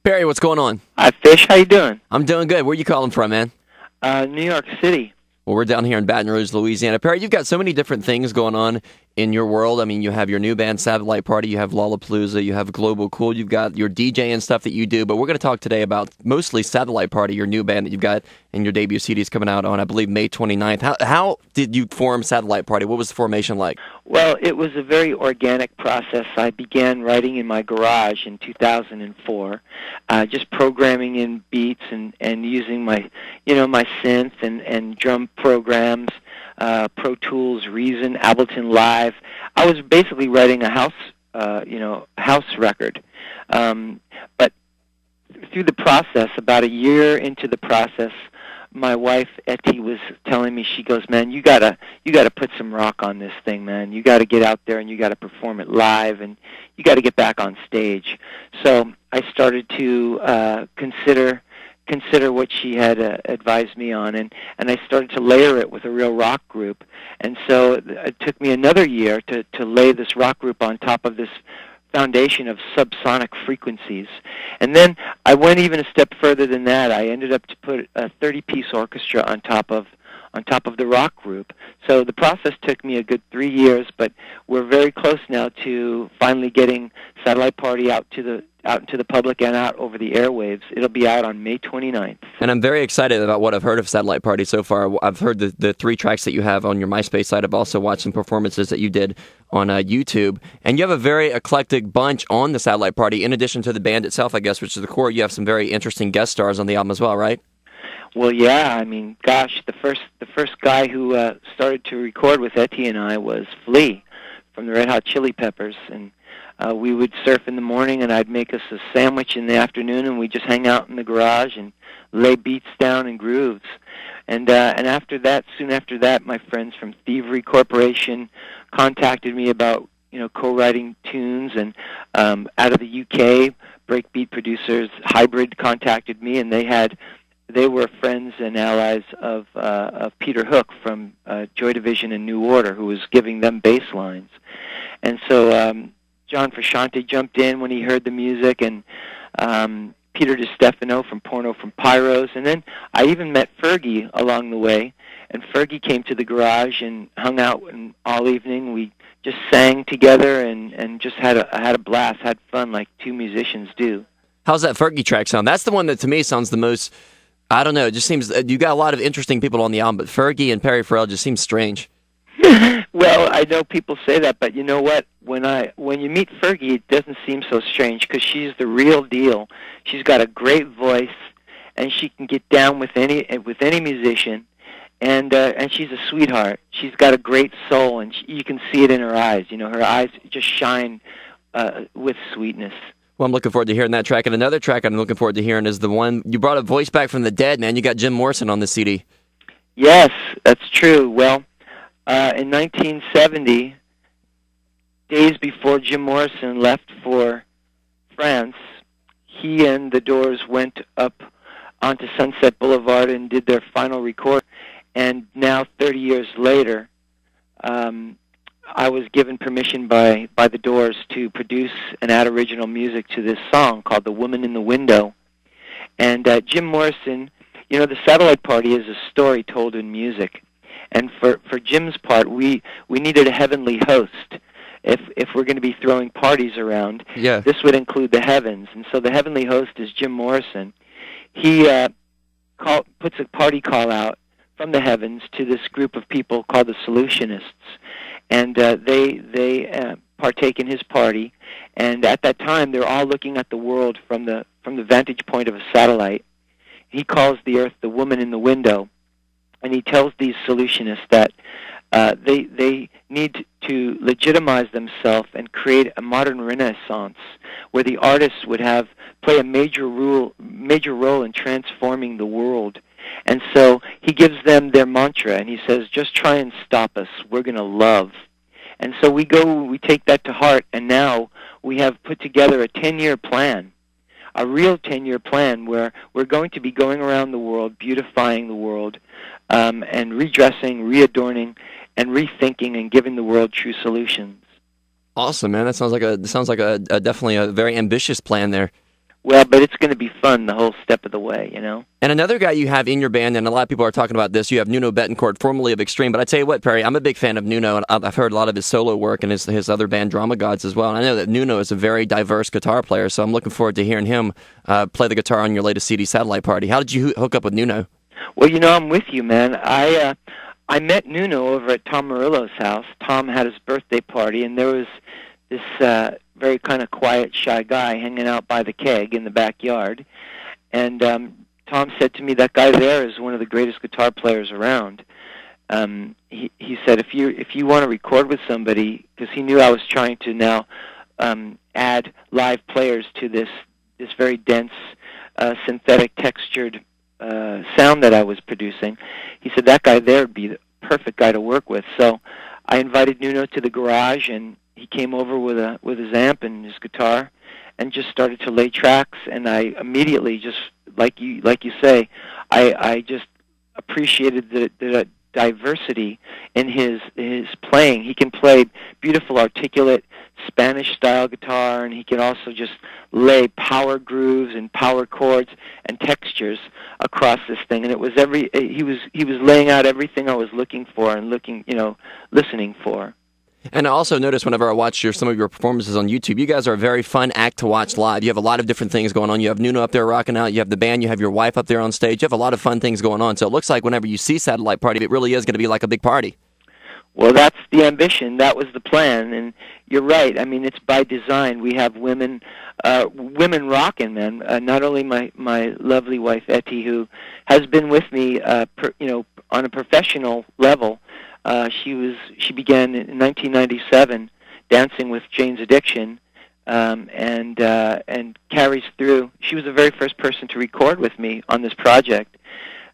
Perry, what's going on? Hi, Fish. How you doing? I'm doing good. Where are you calling from, man? New York City. Well, we're down here in Baton Rouge, Louisiana. Perry, you've got so many different things going on in your world. I mean, you have your new band, Satellite Party. You have Lollapalooza. You have Global Cool. You've got your DJ and stuff that you do. But we're going to talk today about mostly Satellite Party, your new band that you've got, and your debut CD is coming out on, I believe, May 29th. How did you form Satellite Party? What was the formation like? Well, it was a very organic process. I began writing in my garage in 2004, just programming in beats and using my synth and drum programs, Pro Tools, Reason, Ableton Live. I was basically writing a house record. But through the process, about a year into the process, my wife Etty was telling me, she goes, "Man, you gotta put some rock on this thing, man. You gotta get out there and you gotta perform it live, and you gotta get back on stage." So I started to consider what she had advised me on, and I started to layer it with a real rock group. And so it took me another year to lay this rock group on top of this foundation of subsonic frequencies. And then I went even a step further than that. I ended up to put a 30-piece orchestra on top of the rock group. So the process took me a good 3 years, but we're very close now to finally getting Satellite Party out into the public and out over the airwaves. It'll be out on May 29th. And I'm very excited about what I've heard of Satellite Party so far. I've heard the 3 tracks that you have on your MySpace site. I've also watched some performances that you did on YouTube. And you have a very eclectic bunch on the Satellite Party. In addition to the band itself, I guess, which is the core, you have some very interesting guest stars on the album as well, right? Well, yeah. I mean, gosh, the first guy who started to record with Etty and I was Flea from the Red Hot Chili Peppers, and we would surf in the morning, and I'd make us a sandwich in the afternoon, and we'd just hang out in the garage and lay beats down and grooves. And after that, soon after that, my friends from Thievery Corporation contacted me about co-writing tunes, and out of the UK, breakbeat producers Hybrid contacted me, and they were friends and allies of Peter Hook from Joy Division and New Order, who was giving them bass lines. And so John Frusciante jumped in when he heard the music, and Peter DiStefano from Porno from Pyros. And then I even met Fergie along the way, and Fergie came to the garage and hung out all evening. We just sang together and just had a blast, had fun like two musicians do. How's that Fergie track sound? That's the one that to me sounds the most, I don't know, it just seems, you got a lot of interesting people on the album, but Fergie and Perry Farrell just seems strange. Well, I know people say that, but you know what? When you meet Fergie, it doesn't seem so strange because she's the real deal. She's got a great voice, and she can get down with any musician, and she's a sweetheart. She's got a great soul, and you can see it in her eyes. Her eyes just shine with sweetness. Well, I'm looking forward to hearing that track. And another track I'm looking forward to hearing is the one, you brought a voice back from the dead, man. You got Jim Morrison on the CD. Yes, that's true. Well, in 1970, days before Jim Morrison left for France, he and the Doors went up onto Sunset Boulevard and did their final record. And now, 30 years later, I was given permission by the Doors to produce and add original music to this song called "The Woman in the Window." And Jim Morrison, the Satellite Party is a story told in music. And for Jim's part, we needed a heavenly host. If we're going to be throwing parties around, yeah, this would include the heavens. And so the heavenly host is Jim Morrison. He puts a party call out from the heavens to this group of people called the Solutionists. And they partake in his party. And at that time, they're all looking at the world from the vantage point of a satellite. He calls the Earth the woman in the window. And he tells these solutionists that they need to legitimize themselves and create a modern renaissance where the artists would play a major role in transforming the world. And so he gives them their mantra, and he says, just try and stop us. We're going to love. And so we take that to heart, and now we have put together a 10-year plan, a real 10-year plan where we're going to be going around the world, beautifying the world, and redressing, readorning, and rethinking, and giving the world true solutions. Awesome, man. That sounds like a definitely a very ambitious plan there. well, but it's going to be fun the whole step of the way, you know? And another guy you have in your band, and a lot of people are talking about this, you have Nuno Betancourt, formerly of Extreme. But I tell you what, Perry, I'm a big fan of Nuno, and I've heard a lot of his solo work and his other band, Drama Gods, as well. And I know that Nuno is a very diverse guitar player, so I'm looking forward to hearing him play the guitar on your latest CD, Satellite Party. How did you hook up with Nuno? Well, you know, I'm with you, man. I met Nuno over at Tom Murillo's house. Tom had his birthday party, and there was this very kind of quiet, shy guy hanging out by the keg in the backyard. And Tom said to me, that guy there is one of the greatest guitar players around. He said, if you want to record with somebody, because he knew I was trying to now add live players to this very dense, synthetic textured sound that I was producing, he said that guy there would be the perfect guy to work with. So I invited Nuno to the garage, and he came over with his amp and his guitar, and just started to lay tracks. And I immediately, just like you say, I just appreciated the diversity in his playing. He can play beautiful, articulate Spanish-style guitar, and he can also just lay power grooves and power chords and textures across this thing. And it was he was laying out everything I was looking for and listening for. And I also noticed whenever I watch some of your performances on YouTube, you guys are a very fun act to watch live. You have a lot of different things going on. You have Nuno up there rocking out. You have the band. You have your wife up there on stage. You have a lot of fun things going on. So it looks like whenever you see Satellite Party, it really is going to be like a big party. Well, that's the ambition. That was the plan. And you're right. I mean, it's by design. We have women rocking, man. Not only my lovely wife, Etty, who has been with me, on a professional level. She began in 1997 dancing with Jane's Addiction, and carries through. She was the very first person to record with me on this project,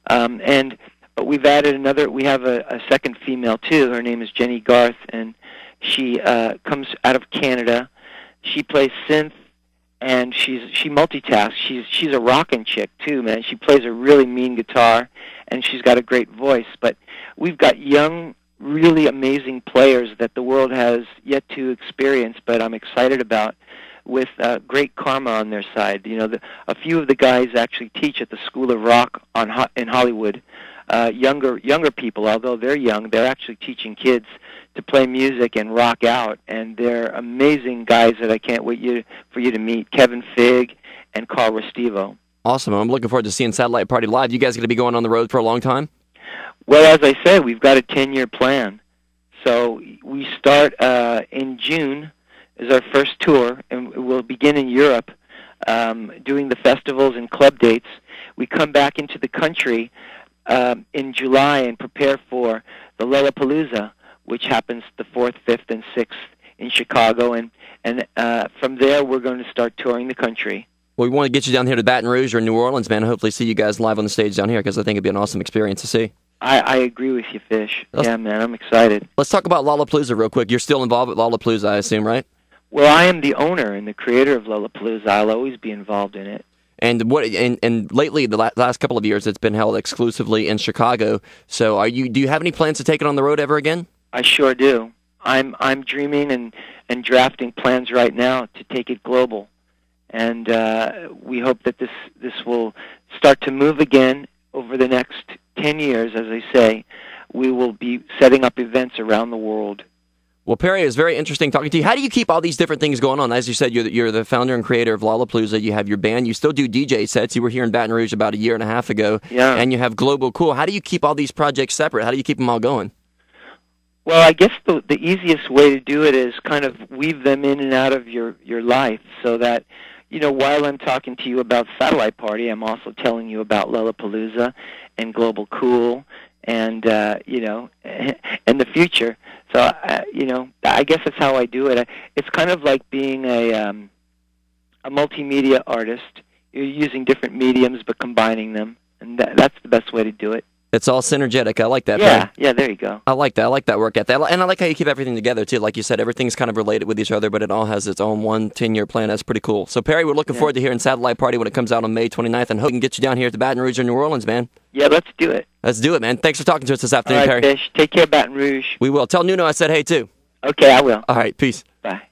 but we've added another. We have a second female too. Her name is Jenny Garth, and she comes out of Canada. She plays synth, and she multitasks. She's a rockin' chick too, man. She plays a really mean guitar, and she's got a great voice. But we've got young, really amazing players that the world has yet to experience, but I'm excited about, with great karma on their side. You know, a few of the guys actually teach at the School of Rock in Hollywood. Younger people, although they're young, they're actually teaching kids to play music and rock out, and they're amazing guys that I can't wait for you to meet, Kevin Figg and Carl Restivo. Awesome. I'm looking forward to seeing Satellite Party live. You guys going to be going on the road for a long time? Well, as I said, we've got a 10-year plan. So we start in June is our first tour, and we'll begin in Europe doing the festivals and club dates. We come back into the country in July and prepare for the Lollapalooza, which happens the 4th, 5th, and 6th in Chicago. And from there, we're going to start touring the country. Well, we want to get you down here to Baton Rouge or New Orleans, man. Hopefully see you guys live on the stage down here, because I think it'd be an awesome experience to see. I agree with you, Fish. Yeah, man, I'm excited. Let's talk about Lollapalooza real quick. You're still involved with Lollapalooza, I assume, right? Well, I am the owner and the creator of Lollapalooza. I'll always be involved in it. And lately, the last couple of years, it's been held exclusively in Chicago. So, do you have any plans to take it on the road ever again? I sure do. I'm dreaming and drafting plans right now to take it global, and we hope that this will start to move again over the next 10 years. As I say, we will be setting up events around the world. Well, Perry, it was very interesting talking to you. How do you keep all these different things going on? As you said, you're the founder and creator of Lollapalooza. You have your band. You still do DJ sets. You were here in Baton Rouge about a year and a half ago. Yeah. And you have Global Cool. How do you keep all these projects separate? How do you keep them all going? Well, I guess the easiest way to do it is kind of weave them in and out of your life, so that, while I'm talking to you about Satellite Party, I'm also telling you about Lollapalooza and Global Cool and, and the future. So, I guess that's how I do it. It's kind of like being a multimedia artist. You're using different mediums but combining them, and that's the best way to do it. It's all synergetic. I like that. Yeah, yeah, there you go. I like that. I like that work ethic. And I like how you keep everything together, too. Like you said, everything's kind of related with each other, but it all has its own 10-year plan. That's pretty cool. So, Perry, we're looking forward to hearing Satellite Party when it comes out on May 29th, and hope we can get you down here at the Baton Rouge or New Orleans, man. Yeah, let's do it. Let's do it, man. Thanks for talking to us this afternoon, all right, Perry. Fish. Take care, Baton Rouge. We will. Tell Nuno I said hey, too. Okay, I will. All right, peace. Bye.